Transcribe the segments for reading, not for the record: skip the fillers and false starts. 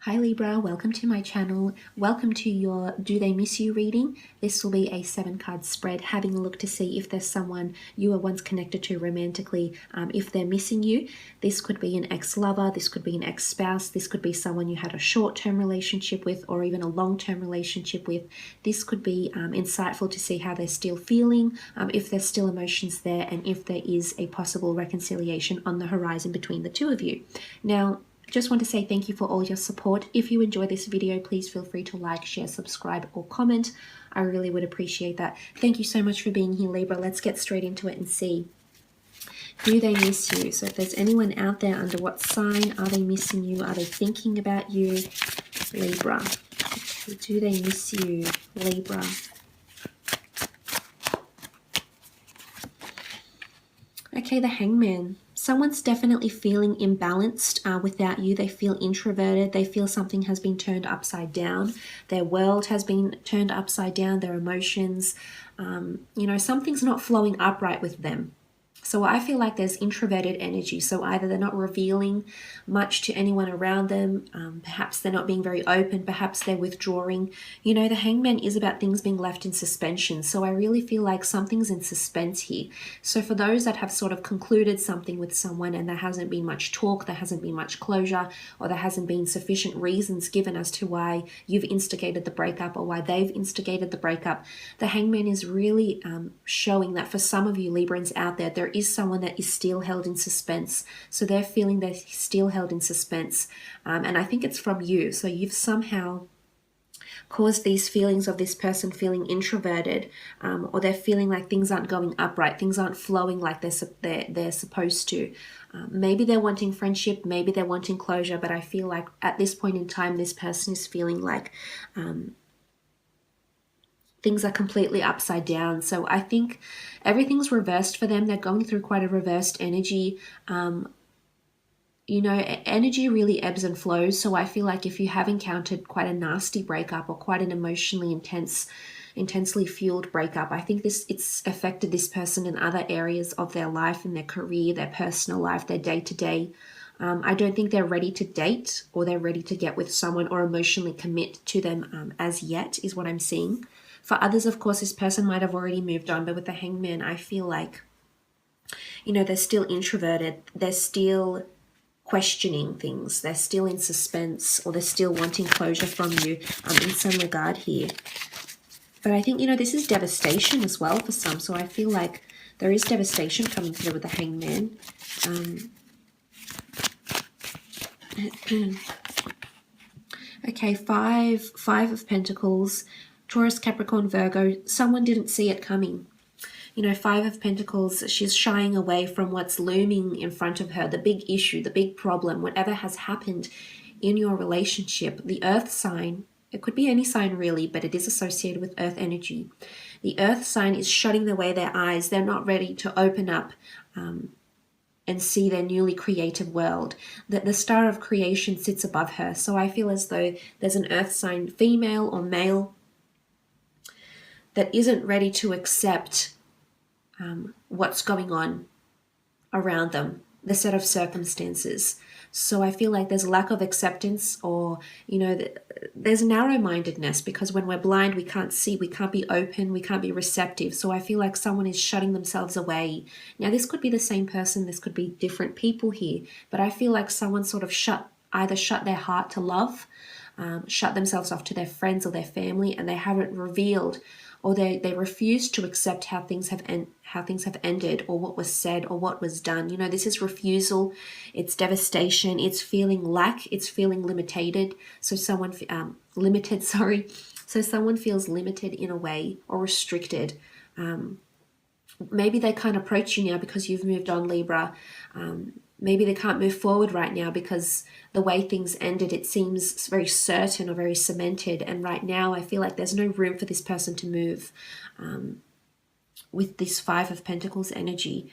Hi Libra, welcome to my channel. Welcome to your Do They Miss You reading. This will be a 7-card spread, having a look to see if there's someone you were once connected to romantically, if they're missing you. This could be an ex-lover, this could be an ex-spouse, this could be someone you had a short-term relationship with or even a long-term relationship with. This could be insightful to see how they're still feeling, if there's still emotions there, and if there is a possible reconciliation on the horizon between the two of you. Now, just want to say thank you for all your support. If you enjoy this video, please feel free to like, share, subscribe, or comment. I really would appreciate that. Thank you so much for being here, Libra. Let's get straight into it and see. Do they miss you? So if there's anyone out there, under what sign are they missing you? Are they thinking about you? Libra. Okay, do they miss you, Libra? Okay, the Hangman. Someone's definitely feeling imbalanced without you. They feel introverted. They feel something has been turned upside down. Their world has been turned upside down. Their emotions, something's not flowing upright with them. So I feel like there's introverted energy. So either they're not revealing much to anyone around them. Perhaps they're not being very open. Perhaps they're withdrawing. The Hangman is about things being left in suspension. So I really feel like something's in suspense here. So for those that have sort of concluded something with someone and there hasn't been much talk, there hasn't been much closure, or there hasn't been sufficient reasons given as to why you've instigated the breakup or why they've instigated the breakup, the Hangman is really showing that for some of you Librans out there, there is someone that is still held in suspense. So they're feeling they're still held in suspense. And I think it's from you. So you've somehow caused these feelings of this person feeling introverted, or they're feeling like things aren't going upright, things aren't flowing like they're supposed to. Maybe they're wanting friendship, maybe they're wanting closure, but I feel like at this point in time, this person is feeling like things are completely upside down. So I think everything's reversed for them. They're going through quite a reversed energy. Energy really ebbs and flows. So I feel like if you have encountered quite a nasty breakup or quite an emotionally intensely fueled breakup, I think it's affected this person in other areas of their life, in their career, their personal life, their day-to-day. I don't think they're ready to date or they're ready to get with someone or emotionally commit to them as yet, is what I'm seeing. For others, of course, this person might have already moved on, but with the Hangman, I feel like, they're still introverted. They're still questioning things. They're still in suspense, or they're still wanting closure from you in some regard here. But I think, this is devastation as well for some. So I feel like there is devastation coming through with the Hangman. Okay, five of Pentacles. Taurus, Capricorn, Virgo, someone didn't see it coming. Five of Pentacles, she's shying away from what's looming in front of her, the big issue, the big problem, whatever has happened in your relationship. The Earth sign, it could be any sign really, but it is associated with Earth energy. The Earth sign is shutting away their eyes. They're not ready to open up and see their newly created world. That the star of creation sits above her. So I feel as though there's an Earth sign, female or male, that isn't ready to accept what's going on around them, the set of circumstances. So I feel like there's a lack of acceptance, or, there's narrow-mindedness, because when we're blind, we can't see, we can't be open, we can't be receptive. So I feel like someone is shutting themselves away. Now, this could be the same person, this could be different people here, but I feel like someone sort of either shut their heart to love, shut themselves off to their friends or their family, and they haven't revealed, or they refuse to accept how things have ended, or what was said, or what was done. This is refusal, it's devastation, it's feeling lack, it's feeling limited. So someone limited, sorry. So someone feels limited in a way, or restricted. Maybe they can't approach you now because you've moved on, Libra. Maybe they can't move forward right now because the way things ended, it seems very certain or very cemented. And right now, I feel like there's no room for this person to move with this Five of Pentacles energy.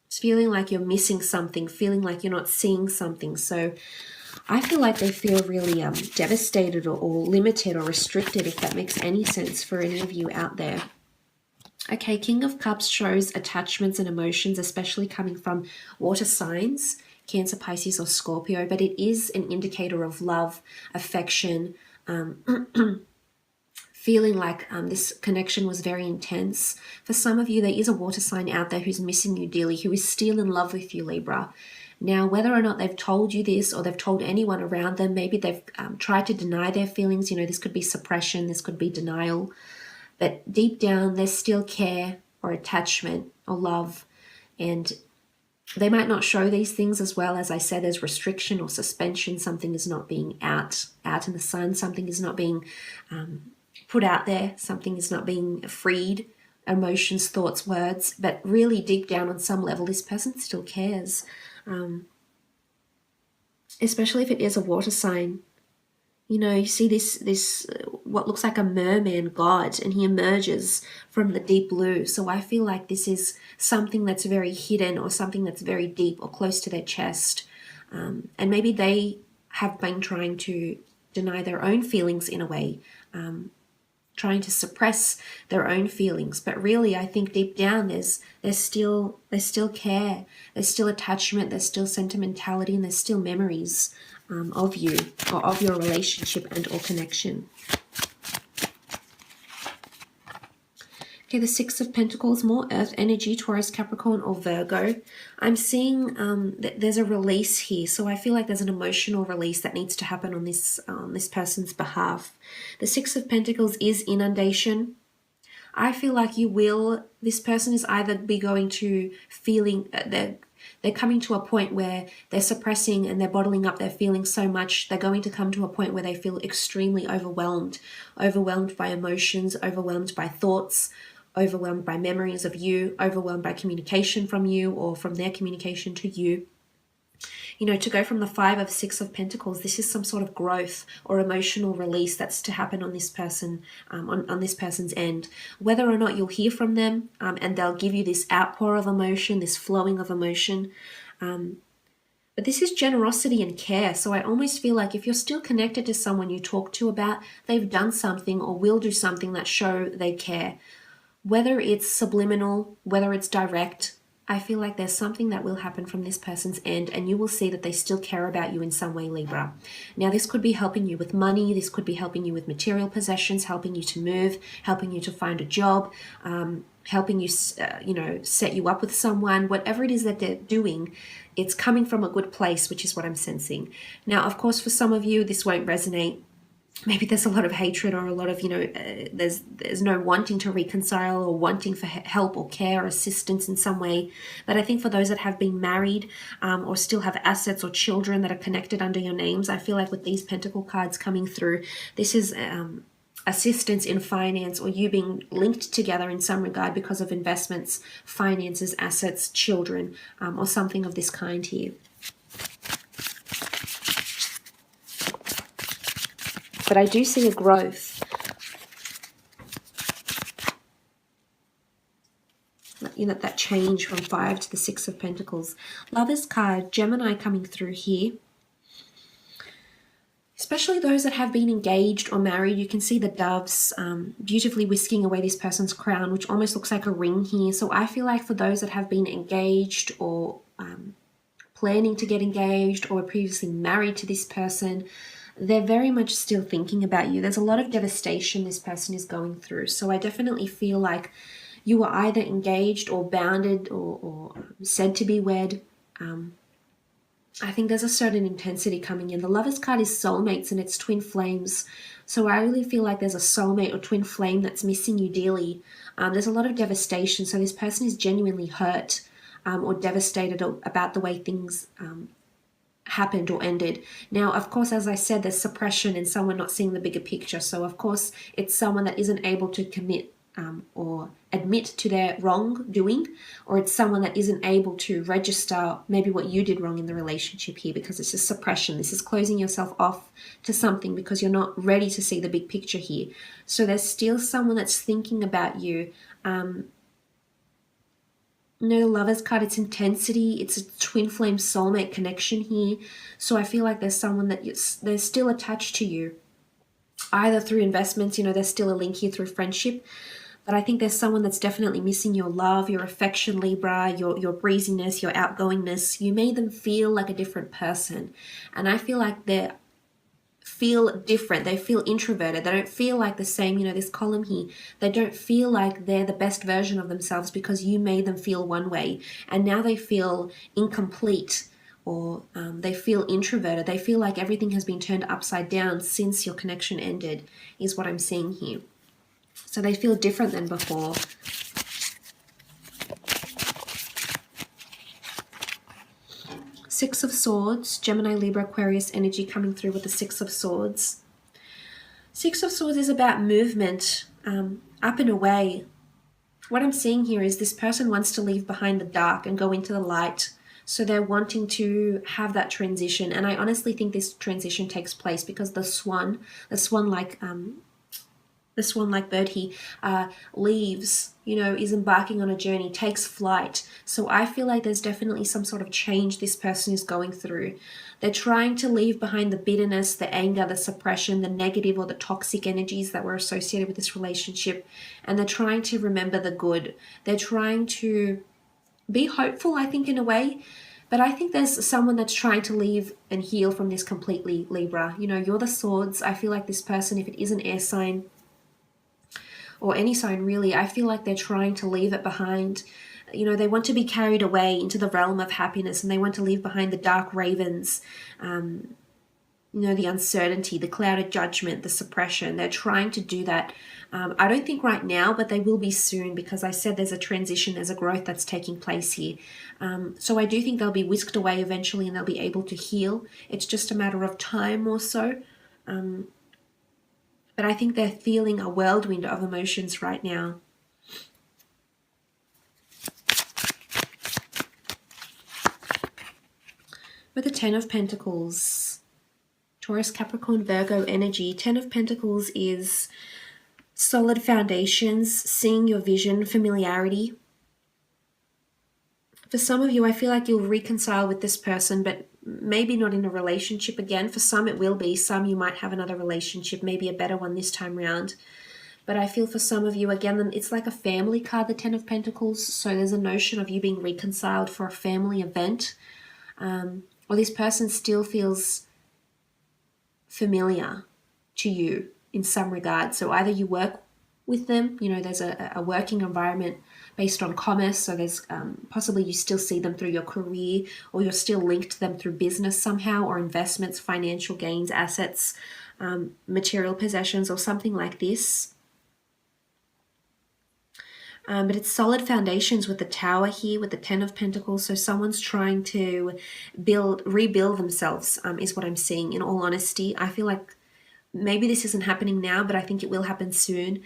It's feeling like you're missing something, feeling like you're not seeing something. So I feel like they feel really devastated or limited or restricted, if that makes any sense for any of you out there. Okay, King of Cups shows attachments and emotions, especially coming from water signs. Cancer, Pisces, or Scorpio, but it is an indicator of love, affection, feeling like this connection was very intense. For some of you, there is a water sign out there who's missing you dearly, who is still in love with you, Libra. Now, whether or not they've told you this or they've told anyone around them, maybe they've tried to deny their feelings. You know, this could be suppression, this could be denial. But deep down, there's still care or attachment or love. And they might not show these things as well. As I said, there's restriction or suspension. Something is not being out in the sun. Something is not being put out there. Something is not being freed. Emotions, thoughts, words. But really deep down on some level, this person still cares. Especially if it is a water sign. You know, you see this what looks like a merman god, and he emerges from the deep blue. So I feel like this is something that's very hidden, or something that's very deep or close to their chest. And maybe they have been trying to deny their own feelings in a way, trying to suppress their own feelings. But really, I think deep down there's still care, there's still attachment, there's still sentimentality, and there's still memories of you, or of your relationship and or connection. Okay, the Six of Pentacles, more earth energy, Taurus, Capricorn, or Virgo. I'm seeing that there's a release here. So I feel like there's an emotional release that needs to happen on this person's behalf. The Six of Pentacles is inundation. I feel like this person is either be going to feeling, they're coming to a point where they're suppressing and they're bottling up their feelings so much. They're going to come to a point where they feel extremely overwhelmed by emotions, overwhelmed by thoughts, overwhelmed by memories of you, overwhelmed by communication from you or from their communication to you. You know, to go from the Five of Six of Pentacles, this is some sort of growth or emotional release that's to happen on this person, on this person's end. Whether or not you'll hear from them, and they'll give you this outpour of emotion, this flowing of emotion. But this is generosity and care. So I almost feel like if you're still connected to someone you talk to about, they've done something or will do something that show they care. Whether it's subliminal, whether it's direct, I feel like there's something that will happen from this person's end, and you will see that they still care about you in some way, Libra. Now, this could be helping you with money. This could be helping you with material possessions, helping you to move, helping you to find a job, helping you, set you up with someone. Whatever it is that they're doing, it's coming from a good place, which is what I'm sensing. Now, of course, for some of you, this won't resonate. Maybe there's a lot of hatred or a lot of, there's no wanting to reconcile or wanting for help or care or assistance in some way. But I think for those that have been married or still have assets or children that are connected under your names, I feel like with these Pentacle cards coming through, this is assistance in finance, or you being linked together in some regard because of investments, finances, assets, children, or something of this kind here. But I do see a growth. That change from Five to the Six of Pentacles. Lovers card, Gemini coming through here. Especially those that have been engaged or married, you can see the doves beautifully whisking away this person's crown, which almost looks like a ring here. So I feel like for those that have been engaged or planning to get engaged or previously married to this person, they're very much still thinking about you. There's a lot of devastation this person is going through. So I definitely feel like you are either engaged or bounded or said to be wed. I think there's a certain intensity coming in. The Lovers card is soulmates and it's twin flames. So I really feel like there's a soulmate or twin flame that's missing you dearly. There's a lot of devastation. So this person is genuinely hurt or devastated about the way things happened or ended. Now, of course, as I said, there's suppression and someone not seeing the bigger picture. So, of course, it's someone that isn't able to commit or admit to their wrongdoing, or it's someone that isn't able to register maybe what you did wrong in the relationship here, because it's just suppression. This is closing yourself off to something because you're not ready to see the big picture here. So there's still someone that's thinking about you. The Lovers card, it's intensity. It's a twin flame soulmate connection here. So I feel like there's someone that they're still attached to you, either through investments. There's still a link here through friendship. But I think there's someone that's definitely missing your love, your affection, Libra, your breeziness, your outgoingness. You made them feel like a different person. And I feel like they feel different. They feel introverted. They don't feel like the same, this column here. They don't feel like they're the best version of themselves because you made them feel one way. And now they feel incomplete, or they feel introverted. They feel like everything has been turned upside down since your connection ended, is what I'm seeing here. So they feel different than before. Six of Swords, Gemini, Libra, Aquarius energy coming through with the Six of Swords. Six of Swords is about movement, up and away. What I'm seeing here is this person wants to leave behind the dark and go into the light. So they're wanting to have that transition. And I honestly think this transition takes place because the swan-like bird he leaves, is embarking on a journey, takes flight. So I feel like there's definitely some sort of change this person is going through. They're trying to leave behind the bitterness, the anger, the suppression, the negative or the toxic energies that were associated with this relationship. And they're trying to remember the good. They're trying to be hopeful, I think, in a way. But I think there's someone that's trying to leave and heal from this completely, Libra. You're the Swords. I feel like this person, if it is an air sign, or any sign really, I feel like they're trying to leave it behind. They want to be carried away into the realm of happiness, and they want to leave behind the dark ravens, the uncertainty, the clouded judgment, the suppression. They're trying to do that. I don't think right now, but they will be soon, because I said there's a transition, there's a growth that's taking place here. So I do think they'll be whisked away eventually and they'll be able to heal. It's just a matter of time or so. But I think they're feeling a whirlwind of emotions right now. With the Ten of Pentacles, Taurus, Capricorn, Virgo energy. Ten of Pentacles is solid foundations, seeing your vision, familiarity. For some of you, I feel like you'll reconcile with this person, but maybe not in a relationship again. For some, it will be. Some, you might have another relationship, maybe a better one this time round. But I feel for some of you, again, it's like a family card, the Ten of Pentacles. So there's a notion of you being reconciled for a family event. Or this person still feels familiar to you in some regard. So either you work with them, there's a working environment based on commerce, so there's possibly you still see them through your career, or you're still linked to them through business somehow, or investments, financial gains, assets, material possessions, or something like this. But it's solid foundations with the Tower here, with the Ten of Pentacles. So someone's trying to rebuild themselves, is what I'm seeing. In all honesty, I feel like maybe this isn't happening now, but I think it will happen soon.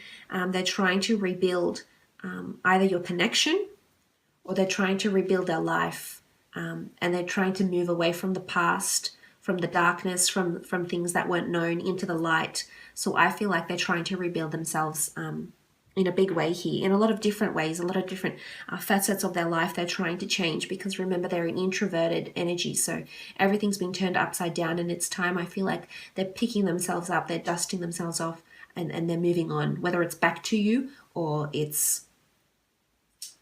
They're trying to rebuild either your connection, or they're trying to rebuild their life. And they're trying to move away from the past, from the darkness, from things that weren't known, into the light. So I feel like they're trying to rebuild themselves in a big way here, in a lot of different ways, a lot of different facets of their life they're trying to change, because remember, they're an introverted energy, so everything's been turned upside down, and it's time. I feel like they're picking themselves up, they're dusting themselves off, and they're moving on, whether it's back to you or it's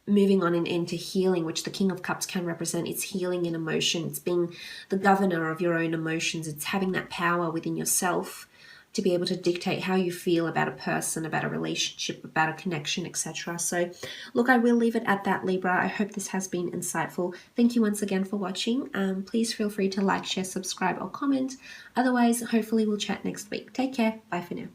moving on into healing, which the King of Cups can represent. It's healing in emotion, it's being the governor of your own emotions, it's having that power within yourself to be able to dictate how you feel about a person, about a relationship, about a connection, etc. So look, I will leave it at that, Libra. I hope this has been insightful. Thank you once again for watching. Please feel free to like, share, subscribe, or comment. Otherwise, hopefully we'll chat next week. Take care. Bye for now.